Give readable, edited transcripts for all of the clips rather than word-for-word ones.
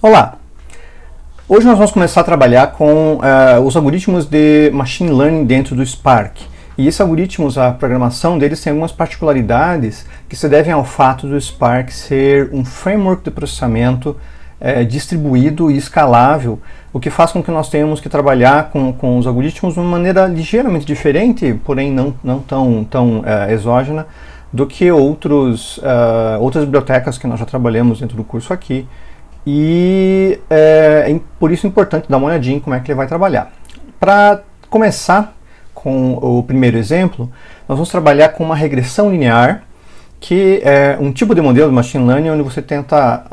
Olá! Hoje nós vamos começar a trabalhar com os algoritmos de Machine Learning dentro do Spark. E esses algoritmos, a programação deles tem algumas particularidades que se devem ao fato do Spark ser um framework de processamento distribuído e escalável, o que faz com que nós tenhamos que trabalhar com os algoritmos de uma maneira ligeiramente diferente, porém não tão exógena, do que outras bibliotecas que nós já trabalhamos dentro do curso aqui. E por isso é importante dar uma olhadinha em como é que ele vai trabalhar. Para começar com o primeiro exemplo, nós vamos trabalhar com uma regressão linear, que é um tipo de modelo de Machine Learning onde você tenta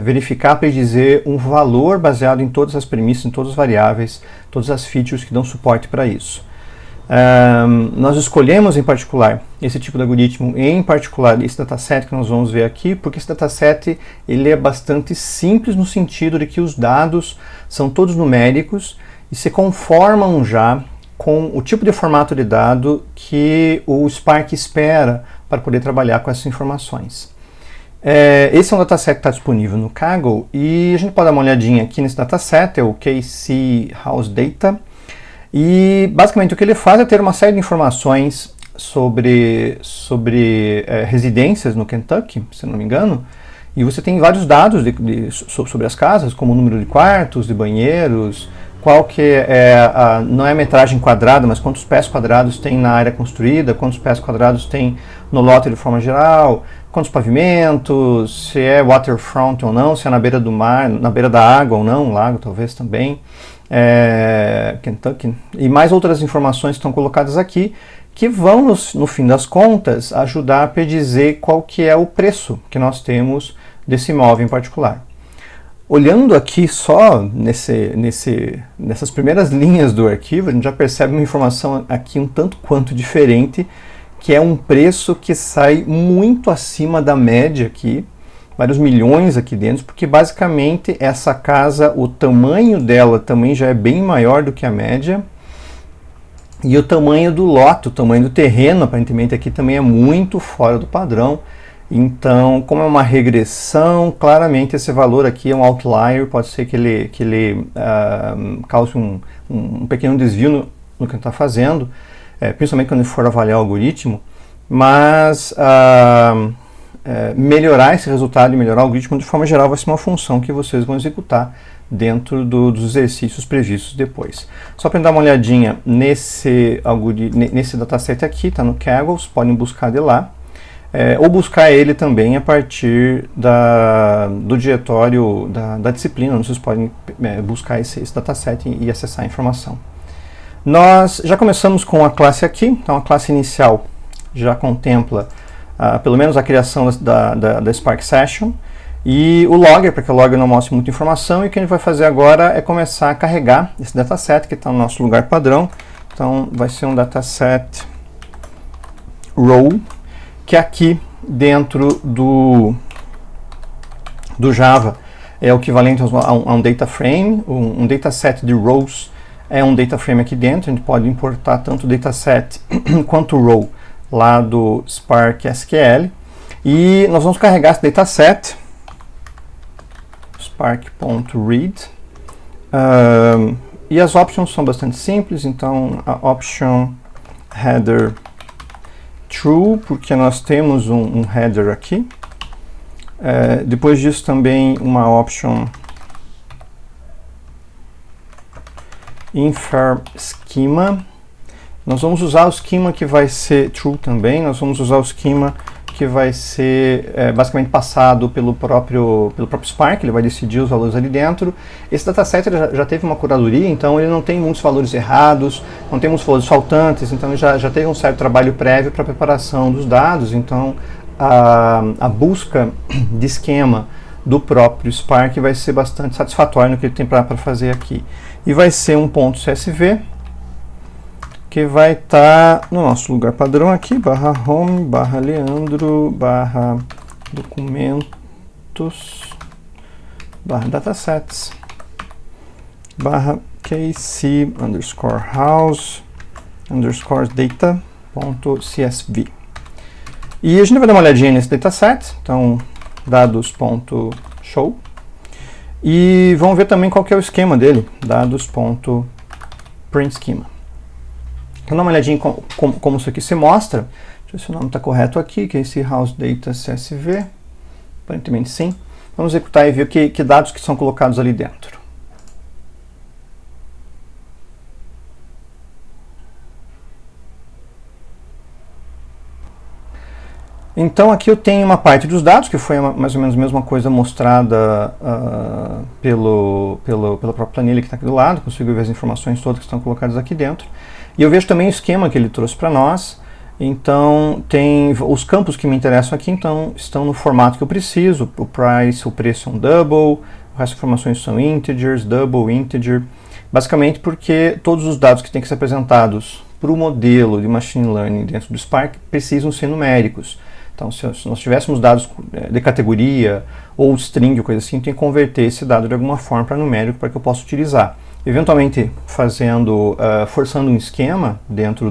verificar, predizer um valor baseado em todas as premissas, em todas as variáveis, todas as features que dão suporte para isso. Nós escolhemos em particular esse tipo de algoritmo, em particular esse dataset que nós vamos ver aqui, porque esse dataset ele é bastante simples no sentido de que os dados são todos numéricos e se conformam já com o tipo de formato de dado que o Spark espera para poder trabalhar com essas informações. Esse é um dataset que está disponível no Kaggle e a gente pode dar uma olhadinha aqui nesse dataset, é o KC House Data. E basicamente o que ele faz é ter uma série de informações sobre residências no Kentucky, se não me engano, e você tem vários dados sobre as casas, como o número de quartos, de banheiros, qual que não é a metragem quadrada, mas quantos pés quadrados tem na área construída, quantos pés quadrados tem no lote de forma geral, quantos pavimentos, se é waterfront ou não, se é na beira do mar, na beira da água ou não, lago talvez também. Kentucky, e mais outras informações que estão colocadas aqui, que vão, no fim das contas, ajudar a predizer qual que é o preço que nós temos desse imóvel em particular. Olhando aqui só nessas primeiras linhas do arquivo, a gente já percebe uma informação aqui um tanto quanto diferente, que é um preço que sai muito acima da média aqui, vários milhões aqui dentro, porque basicamente essa casa, o tamanho dela também já é bem maior do que a média, e o tamanho do lote, o tamanho do terreno, aparentemente aqui também é muito fora do padrão. Então, como é uma regressão, claramente esse valor aqui é um outlier, pode ser que ele cause um pequeno desvio no que ele está fazendo, principalmente quando ele for avaliar o algoritmo, mas melhorar esse resultado e melhorar o algoritmo de forma geral vai ser uma função que vocês vão executar dentro dos exercícios previstos depois. Só para dar uma olhadinha nesse dataset aqui, está no Kaggle, vocês podem buscar de lá, ou buscar ele também a partir do diretório da disciplina, onde vocês podem buscar esse dataset e acessar a informação. Nós já começamos com a classe aqui, então a classe inicial já contempla pelo menos a criação da Spark Session e o logger, para que o logger não mostre muita informação, e o que a gente vai fazer agora é começar a carregar esse dataset que está no nosso lugar padrão. Então vai ser um dataset row, que aqui dentro do Java é o equivalente a um data frame, um dataset de rows é um data frame aqui dentro, a gente pode importar tanto o dataset quanto o row lá do Spark SQL, e nós vamos carregar esse dataset spark.read, e as options são bastante simples, então a option header true, porque nós temos um header aqui, depois disso também uma option infer schema. Nós vamos usar o schema que vai ser true também, nós vamos usar o schema que vai ser basicamente passado pelo próprio Spark, ele vai decidir os valores ali dentro. Esse dataset já teve uma curadoria, então ele não tem muitos valores errados, não tem muitos valores faltantes, então ele já teve um certo trabalho prévio para a preparação dos dados, então a busca de esquema do próprio Spark vai ser bastante satisfatória no que ele tem para fazer aqui. E vai ser um ponto CSV, que vai estar no nosso lugar padrão aqui, /home, /leandro, /documentos, /datasets, /kc _house _data.csv. E a gente vai dar uma olhadinha nesse dataset, então dados.show. E vamos ver também qual que é o esquema dele, dados.printSchema. Então dá uma olhadinha como isso aqui se mostra. Deixa eu ver se o nome está correto aqui, que é esse House Data CSV. Aparentemente sim. Vamos executar e ver que dados que são colocados ali dentro. Então aqui eu tenho uma parte dos dados, que foi mais ou menos a mesma coisa mostrada pela própria planilha que está aqui do lado. Consigo ver as informações todas que estão colocadas aqui dentro. E eu vejo também o esquema que ele trouxe para nós. Então tem os campos que me interessam aqui, então estão no formato que eu preciso. O price, o preço é um double, o resto das informações são integers, double, integer. Basicamente porque todos os dados que têm que ser apresentados para o modelo de machine learning dentro do Spark precisam ser numéricos. Então, se nós tivéssemos dados de categoria ou string ou coisa assim, tem que converter esse dado de alguma forma para numérico para que eu possa utilizar. Eventualmente, forçando um esquema dentro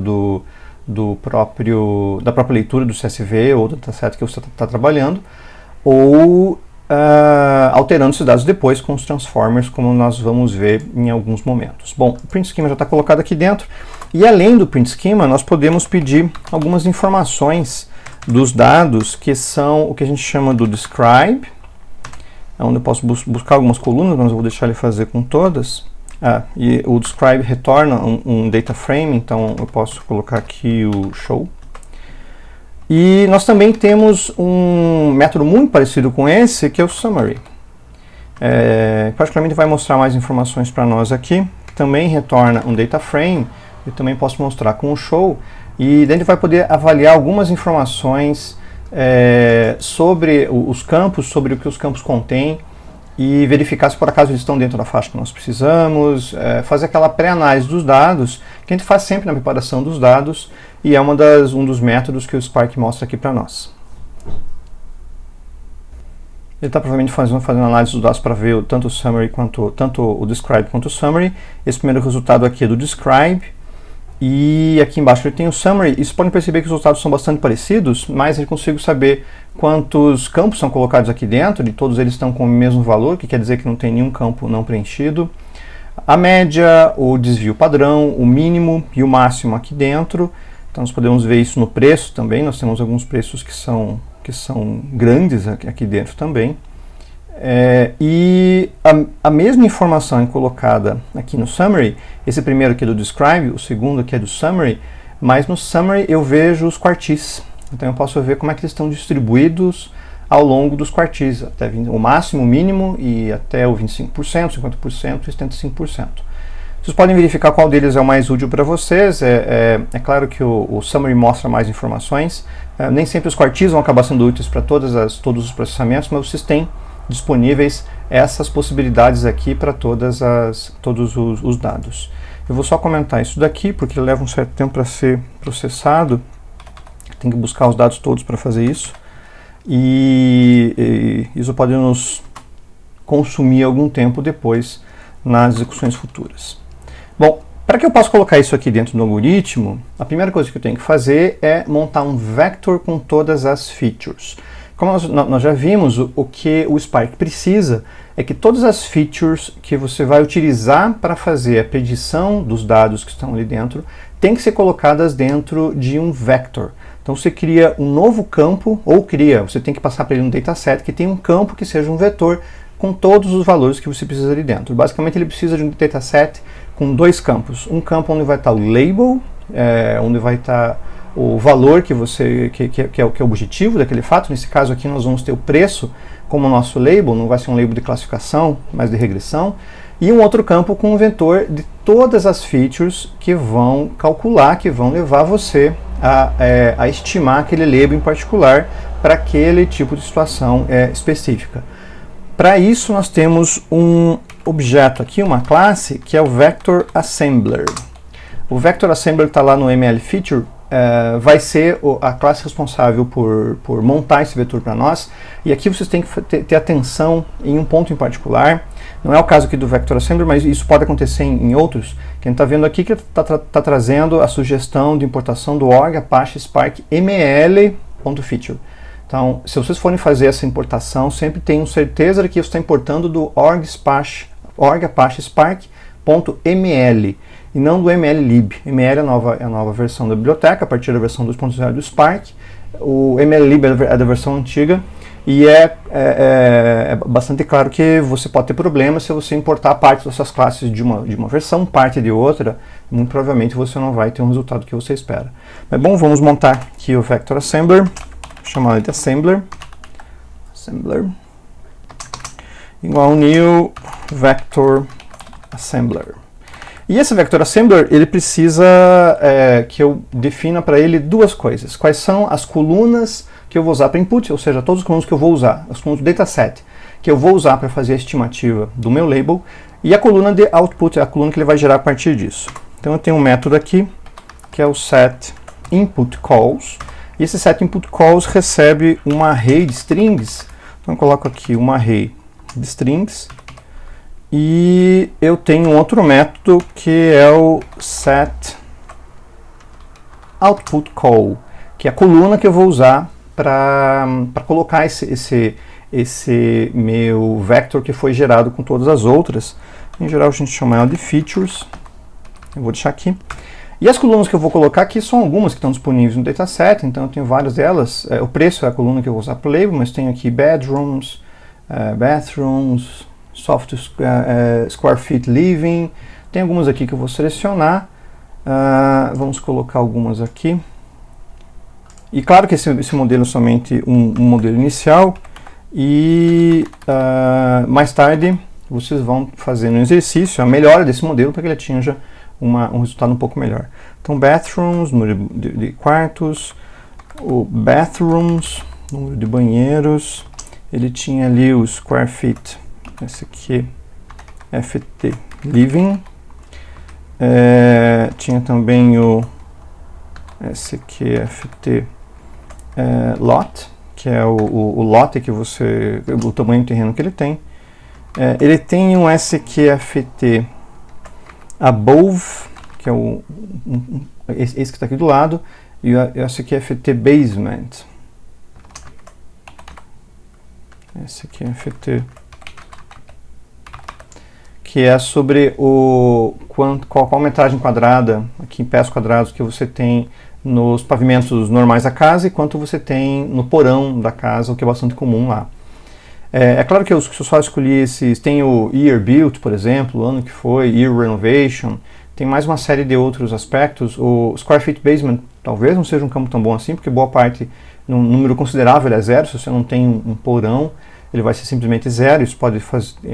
da própria leitura do CSV ou do dataset que você está trabalhando, ou alterando esses dados depois com os transformers, como nós vamos ver em alguns momentos. Bom, o print schema já está colocado aqui dentro, e além do print schema, nós podemos pedir algumas informações dos dados, que são o que a gente chama do describe, onde eu posso buscar algumas colunas, mas eu vou deixar ele fazer com todas. E o describe retorna um data frame, então eu posso colocar aqui o show. E nós também temos um método muito parecido com esse, que é o summary. Particularmente vai mostrar mais informações para nós aqui. Também retorna um data frame, eu também posso mostrar com o show. E daí a gente vai poder avaliar algumas informações sobre os campos, sobre o que os campos contêm, e verificar se por acaso eles estão dentro da faixa que nós precisamos, fazer aquela pré-análise dos dados, que a gente faz sempre na preparação dos dados, e é um dos métodos que o Spark mostra aqui para nós. Ele está provavelmente fazendo análise dos dados para ver tanto o summary tanto o describe quanto o summary. Esse primeiro resultado aqui é do describe. E aqui embaixo ele tem o summary, e vocês podem perceber que os resultados são bastante parecidos, mas eu consigo saber quantos campos são colocados aqui dentro, e todos eles estão com o mesmo valor, que quer dizer que não tem nenhum campo não preenchido. A média, o desvio padrão, o mínimo e o máximo aqui dentro. Então nós podemos ver isso no preço também, nós temos alguns preços que são grandes aqui dentro também. E a mesma informação é colocada aqui no summary. Esse primeiro aqui é do describe, o segundo aqui é do summary, mas no summary eu vejo os quartis. Então eu posso ver como é que eles estão distribuídos ao longo dos quartis, até o máximo, o mínimo, e até o 25%, 50% e 75%. Vocês podem verificar qual deles é o mais útil para vocês. É claro que o summary mostra mais informações. Nem sempre os quartis vão acabar sendo úteis para todos os processamentos, mas vocês têm disponíveis essas possibilidades aqui para todos os dados. Eu vou só comentar isso daqui, porque leva um certo tempo para ser processado. Tem que buscar os dados todos para fazer isso. E isso pode nos consumir algum tempo depois nas execuções futuras. Bom, para que eu possa colocar isso aqui dentro do algoritmo, a primeira coisa que eu tenho que fazer é montar um vector com todas as features. Como nós já vimos, o que o Spark precisa é que todas as features que você vai utilizar para fazer a predição dos dados que estão ali dentro tem que ser colocadas dentro de um vector. Então você cria um novo campo, você tem que passar para ele um dataset que tem um campo que seja um vetor com todos os valores que você precisa ali dentro. Basicamente ele precisa de um dataset com dois campos. Um campo onde vai estar o label, onde vai estar o valor que é o objetivo daquele fato. Nesse caso aqui nós vamos ter o preço como nosso label, não vai ser um label de classificação, mas de regressão. E um outro campo com um vetor de todas as features que vão calcular, que vão levar você a estimar aquele label em particular para aquele tipo de situação específica. Para isso nós temos um objeto aqui, uma classe, que é o Vector Assembler. O Vector Assembler está lá no ML Feature, vai ser a classe responsável por montar esse vetor para nós. E aqui vocês têm que ter atenção em um ponto em particular. Não é o caso aqui do Vector Assembler, mas isso pode acontecer em outros. Quem está vendo aqui que está trazendo a sugestão de importação do org Apache Spark ml.feature. Então, se vocês forem fazer essa importação, sempre tenham certeza de que você está importando do org-apache spark.ml e não do mllib. ml é a nova versão da biblioteca, a partir da versão 2.0 do Spark. O mllib é da versão antiga e é bastante claro que você pode ter problemas se você importar parte das suas classes de uma versão, parte de outra. Muito provavelmente você não vai ter um resultado que você espera. Mas bom, vamos montar aqui o Vector Assembler. Chamar ele de Assembler igual new Vector Assembler. E esse Vector Assembler, ele precisa que eu defina para ele duas coisas. Quais são as colunas que eu vou usar para input, ou seja, todos os colunas que eu vou usar, as colunas do dataset, que eu vou usar para fazer a estimativa do meu label, e a coluna de output, é a coluna que ele vai gerar a partir disso. Então eu tenho um método aqui, que é o setInputCalls, e esse setInputCalls recebe uma array de strings. Então eu coloco aqui uma array de strings, e eu tenho um outro método que é o setOutputCall, que é a coluna que eu vou usar para colocar esse meu vector que foi gerado com todas as outras. Em geral a gente chama ela de features. Eu vou deixar aqui. E as colunas que eu vou colocar aqui são algumas que estão disponíveis no dataset, então eu tenho várias delas. O preço é a coluna que eu vou usar para o label, mas tenho aqui bedrooms, bathrooms, soft square feet living. Tem algumas aqui que eu vou selecionar. Vamos colocar algumas aqui. E claro que esse modelo é somente um modelo inicial. E mais tarde vocês vão fazer um exercício a melhora desse modelo para que ele atinja um resultado um pouco melhor. Então, bathrooms, número de quartos, o bathrooms, número de banheiros, ele tinha ali o square feet, esse aqui, FT living, tinha também esse aqui, FT lot, que é o lote que o tamanho do terreno que ele tem. Ele tem um SQFT above, que é esse que está aqui do lado, e esse aqui é FT basement. Esse aqui é FT, que é sobre qual a metragem quadrada, aqui em pés quadrados, que você tem nos pavimentos normais da casa e quanto você tem no porão da casa, o que é bastante comum lá. É claro que eu só escolhi esses, tem o Year Built, por exemplo, o ano que foi, Year Renovation, tem mais uma série de outros aspectos. O Square Feet Basement talvez não seja um campo tão bom assim, porque boa parte, num número considerável, é zero. Se você não tem um porão, ele vai ser simplesmente zero, isso pode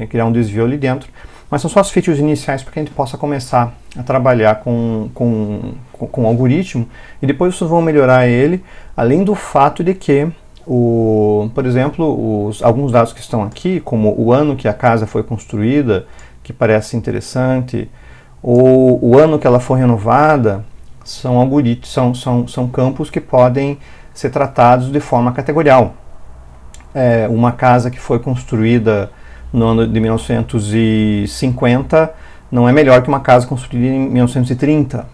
criar um desvio ali dentro. Mas são só as features iniciais para que a gente possa começar a trabalhar com o algoritmo, e depois vocês vão melhorar ele, além do fato de que por exemplo, alguns dados que estão aqui, como o ano que a casa foi construída, que parece interessante, ou o ano que ela foi renovada, são são campos que podem ser tratados de forma categorial. Uma casa que foi construída no ano de 1950 não é melhor que uma casa construída em 1930.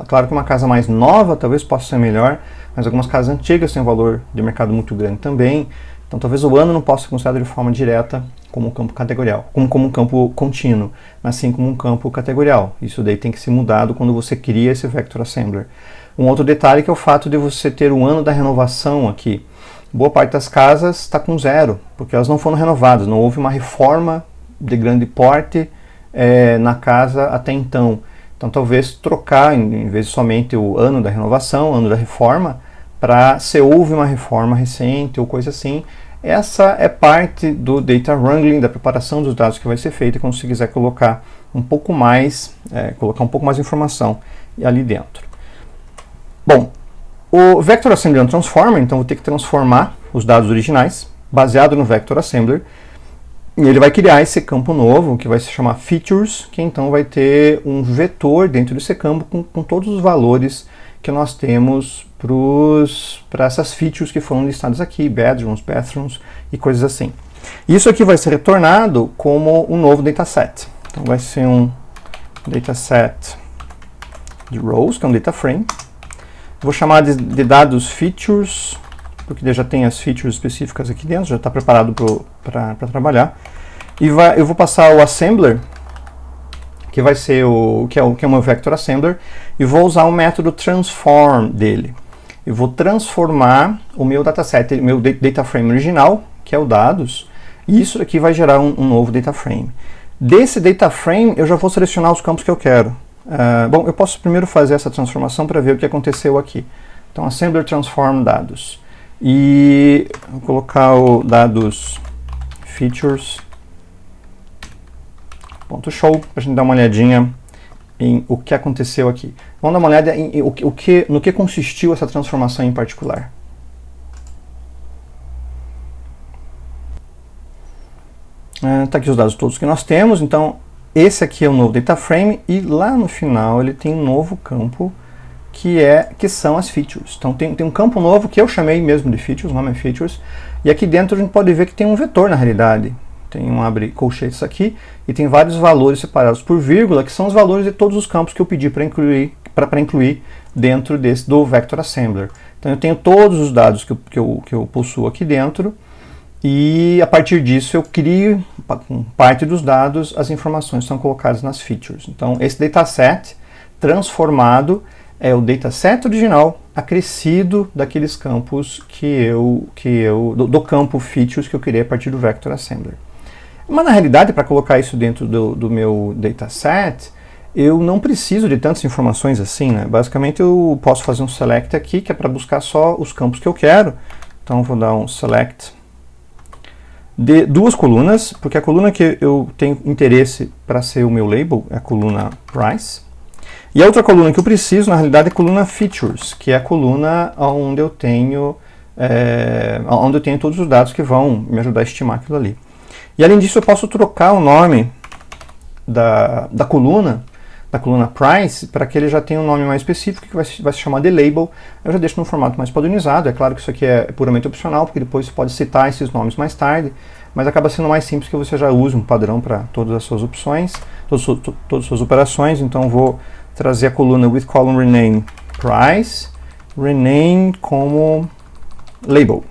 Claro que uma casa mais nova talvez possa ser melhor, mas algumas casas antigas têm um valor de mercado muito grande também. Então talvez o ano não possa ser considerado de forma direta como um campo categorial, como um campo contínuo, mas sim como um campo categorial. Isso daí tem que ser mudado quando você cria esse Vector Assembler. Um outro detalhe que é o fato de você ter um ano da renovação aqui. Boa parte das casas está com zero, porque elas não foram renovadas, não houve uma reforma de grande porte na casa até então. Então talvez trocar, em vez de somente o ano da renovação, ano da reforma, para se houve uma reforma recente ou coisa assim. Essa é parte do data wrangling, da preparação dos dados que vai ser feita, quando você quiser colocar um pouco mais, informação ali dentro. Bom, o Vector Assembler é um transformer, então vou ter que transformar os dados originais, baseado no Vector Assembler, e ele vai criar esse campo novo, que vai se chamar Features, que então vai ter um vetor dentro desse campo com todos os valores que nós temos para essas features que foram listadas aqui, bedrooms, bathrooms e coisas assim. Isso aqui vai ser retornado como um novo dataset. Então vai ser um dataset de rows, que é um data frame. Vou chamar de dados features.rows. porque já tem as features específicas aqui dentro, já está preparado para trabalhar. E eu vou passar o assembler, que vai ser que é o meu vector assembler, e vou usar o método transform dele. Eu vou transformar o meu dataset, o meu data frame original, que é o dados, e isso aqui vai gerar um novo data frame. Desse data frame, eu já vou selecionar os campos que eu quero. Bom, eu posso primeiro fazer essa transformação para ver o que aconteceu aqui. Então, assembler transform dados. E vou colocar o dados features .show para a gente dar uma olhadinha em o que aconteceu aqui. Vamos dar uma olhada no que consistiu essa transformação em particular. Tá aqui os dados todos que nós temos. Então, esse aqui é o novo data frame e lá no final ele tem um novo campo que são as features. Então tem um campo novo que eu chamei mesmo de features, o nome é features, e aqui dentro a gente pode ver que tem um vetor na realidade. Tem um abre colchetes aqui e tem vários valores separados por vírgula, que são os valores de todos os campos que eu pedi para incluir dentro do vector assembler. Então eu tenho todos os dados que eu possuo aqui dentro, e a partir disso eu crio, com parte dos dados, as informações que são colocadas nas features. Então esse dataset transformado é o dataset original acrescido daqueles campos do campo features que eu criei a partir do vector assembler. Mas na realidade, para colocar isso dentro do meu dataset, eu não preciso de tantas informações assim, né? Basicamente eu posso fazer um select aqui, que é para buscar só os campos que eu quero. Então eu vou dar um select de duas colunas, porque a coluna que eu tenho interesse para ser o meu label é a coluna price. E a outra coluna que eu preciso, na realidade, é a coluna features, que é a coluna onde eu tenho todos os dados que vão me ajudar a estimar aquilo ali. E além disso, eu posso trocar o nome da coluna price, para que ele já tenha um nome mais específico, que vai se chamar de label. Eu já deixo num formato mais padronizado. É claro que isso aqui é puramente opcional, porque depois você pode citar esses nomes mais tarde, mas acaba sendo mais simples que você já use um padrão para todas as suas opções, todas as suas operações. Então vou trazer a coluna with column rename price, rename como label.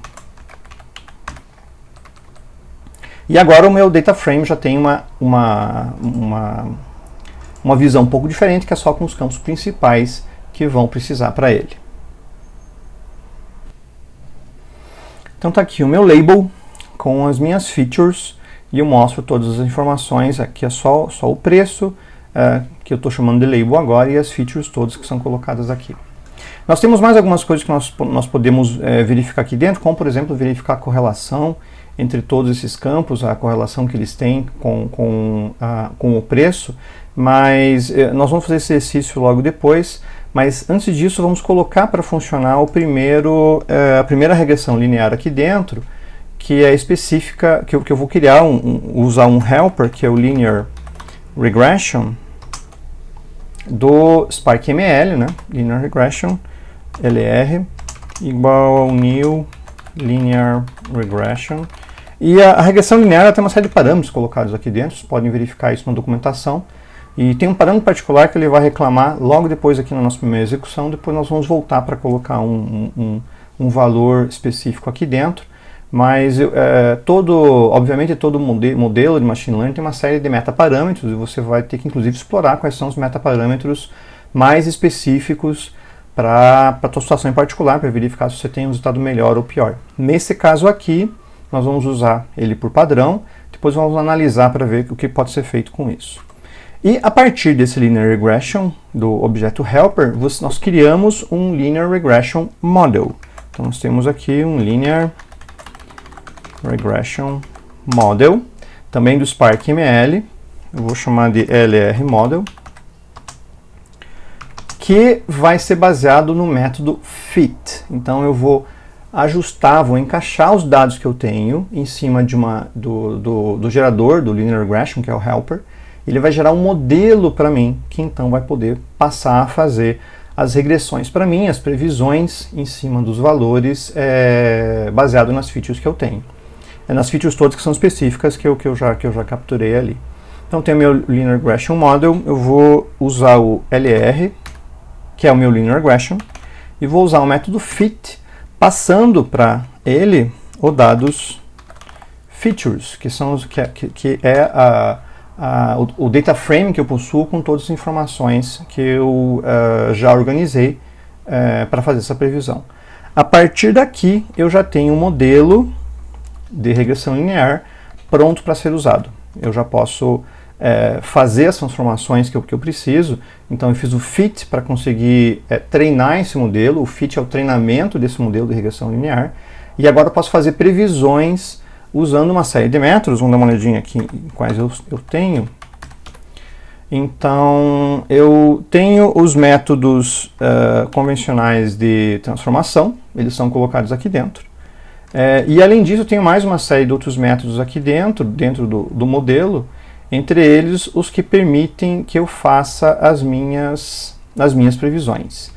E agora o meu data frame já tem uma visão um pouco diferente, que é só com os campos principais que vão precisar para ele. Então tá aqui o meu label com as minhas features e eu mostro todas as informações. Aqui é só o preço, que eu estou chamando de label agora, e as features todas que são colocadas aqui. Nós temos mais algumas coisas que nós podemos verificar aqui dentro, como por exemplo verificar a correlação entre todos esses campos, a correlação que eles têm com o preço, mas nós vamos fazer esse exercício logo depois. Mas antes disso, vamos colocar para funcionar a primeira regressão linear aqui dentro, que é específica, que eu vou criar, usar um helper, que é o linear regression do SparkML, né? Linear regression, LR, igual ao new linear regression. E a regressão linear tem uma série de parâmetros colocados aqui dentro, vocês podem verificar isso na documentação. E tem um parâmetro particular que ele vai reclamar logo depois aqui na nossa primeira execução. Depois nós vamos voltar para colocar um valor específico aqui dentro. Mas obviamente todo modelo de machine learning tem uma série de metaparâmetros, e você vai ter que inclusive explorar quais são os metaparâmetros mais específicos para a tua situação em particular, para verificar se você tem um resultado melhor ou pior. Nesse caso aqui, nós vamos usar ele por padrão, depois vamos analisar para ver o que pode ser feito com isso. E a partir desse linear regression do objeto helper, nós criamos um linear regression model. Então nós temos aqui um linear regression model, também do SparkML, eu vou chamar de LR model, que vai ser baseado no método fit. Então eu vou vou encaixar os dados que eu tenho em cima do gerador do linear regression, que é o helper. Ele vai gerar um modelo para mim, que então vai poder passar a fazer as regressões para mim, as previsões em cima dos valores baseado nas features que eu tenho. Nas features todas que são específicas que eu já capturei ali. Então tem o meu linear regression model, eu vou usar o LR, que é o meu linear regression, e vou usar o método fit passando para ele os dados features, que são os que é o data frame que eu possuo com todas as informações que eu já organizei para fazer essa previsão. A partir daqui eu já tenho um modelo de regressão linear pronto para ser usado. Eu já posso fazer as transformações que eu preciso. Então eu fiz o fit para conseguir treinar esse modelo. O fit é o treinamento desse modelo de regressão linear. E agora eu posso fazer previsões usando uma série de métodos. Vamos dar uma olhadinha aqui em quais eu tenho. Então eu tenho os métodos convencionais de transformação. Eles são colocados aqui dentro. E além disso eu tenho mais uma série de outros métodos aqui dentro do modelo. Entre eles, os que permitem que eu faça as minhas previsões.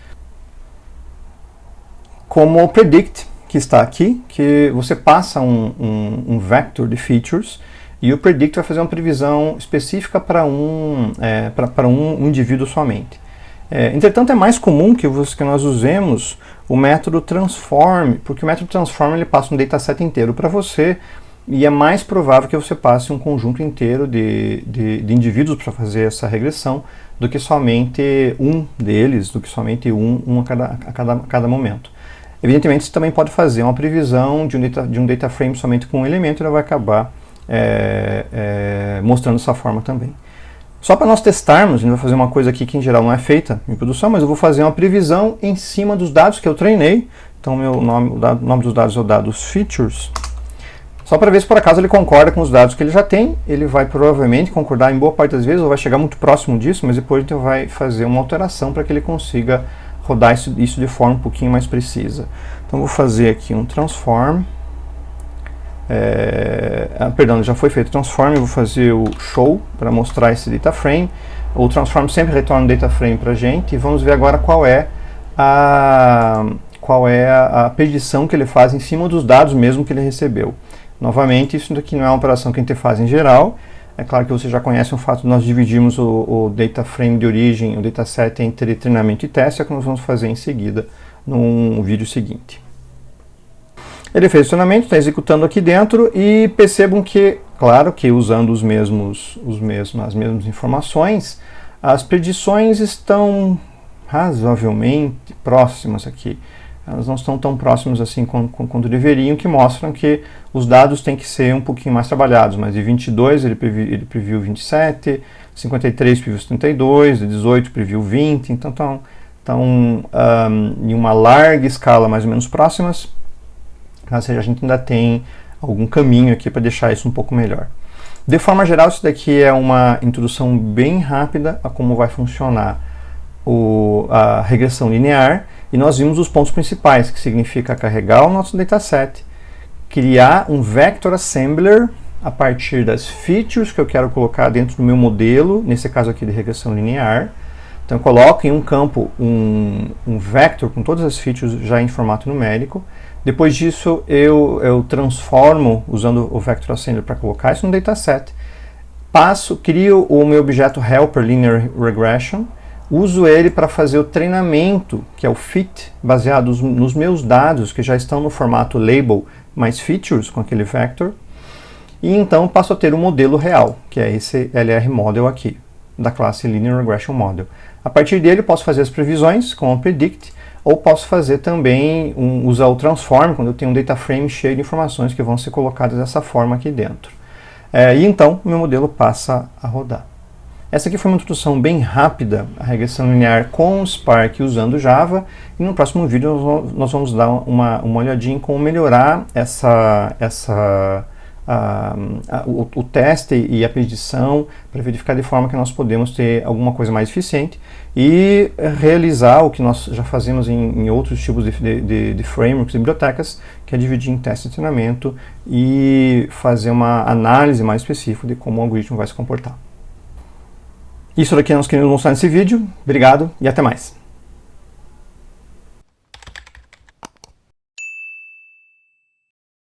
Como o predict, que está aqui, que você passa um vector de features, e o predict vai fazer uma previsão específica para um indivíduo somente. Entretanto, é mais comum que nós usemos o método transform, porque o método transform ele passa um dataset inteiro para você, e é mais provável que você passe um conjunto inteiro de indivíduos para fazer essa regressão do que somente um deles, do que somente um a cada momento. Evidentemente, você também pode fazer uma previsão de um data frame somente com um elemento e ela vai acabar mostrando essa forma também. Só para nós testarmos, a gente vai fazer uma coisa aqui que em geral não é feita em produção, mas eu vou fazer uma previsão em cima dos dados que eu treinei. Então, o nome dos dados é o dados features. Só para ver se por acaso ele concorda com os dados que ele já tem. Ele vai provavelmente concordar em boa parte das vezes, ou vai chegar muito próximo disso, mas depois a gente vai fazer uma alteração para que ele consiga rodar isso de forma um pouquinho mais precisa. Então vou fazer aqui um transform. Perdão, já foi feito o transform, eu vou fazer o show para mostrar esse data frame. O transform sempre retorna um data frame para a gente, e vamos ver agora qual é a predição que ele faz em cima dos dados mesmo que ele recebeu. Novamente, isso daqui não é uma operação que a gente faz em geral. É claro que você já conhece o fato de nós dividirmos o data frame de origem, o dataset, entre treinamento e teste, é o que nós vamos fazer em seguida, num vídeo seguinte. Ele fez o treinamento, está executando aqui dentro, e percebam que, claro que usando as mesmas informações, as predições estão razoavelmente próximas aqui. Elas não estão tão próximas assim quanto deveriam, que mostram que os dados têm que ser um pouquinho mais trabalhados. Mas de 22 ele previu 27, 53 previu 72, de 18 previu 20, então estão em uma larga escala mais ou menos próximas. Ou seja, a gente ainda tem algum caminho aqui para deixar isso um pouco melhor. De forma geral, isso daqui é uma introdução bem rápida a como vai funcionar a regressão linear, e nós vimos os pontos principais, que significa carregar o nosso dataset, criar um vector assembler a partir das features que eu quero colocar dentro do meu modelo, nesse caso aqui de regressão linear. Então eu coloco em um campo um vector com todas as features já em formato numérico. Depois disso eu transformo, usando o vector assembler para colocar isso no dataset, crio o meu objeto helper linear regression, uso ele para fazer o treinamento, que é o fit, baseado nos meus dados que já estão no formato label mais features com aquele vector, e então passo a ter um modelo real, que é esse LR model aqui, da classe Linear Regression Model. A partir dele posso fazer as previsões com o predict, ou posso fazer também usar o transform, quando eu tenho um data frame cheio de informações que vão ser colocadas dessa forma aqui dentro. E então o meu modelo passa a rodar. Essa aqui foi uma introdução bem rápida à regressão linear com Spark usando Java, e no próximo vídeo nós vamos dar uma olhadinha em como melhorar o teste e a predição para verificar de forma que nós podemos ter alguma coisa mais eficiente e realizar o que nós já fazemos em outros tipos de frameworks e bibliotecas, que é dividir em teste e treinamento e fazer uma análise mais específica de como o algoritmo vai se comportar. Isso daqui nós queremos mostrar nesse vídeo. Obrigado e até mais.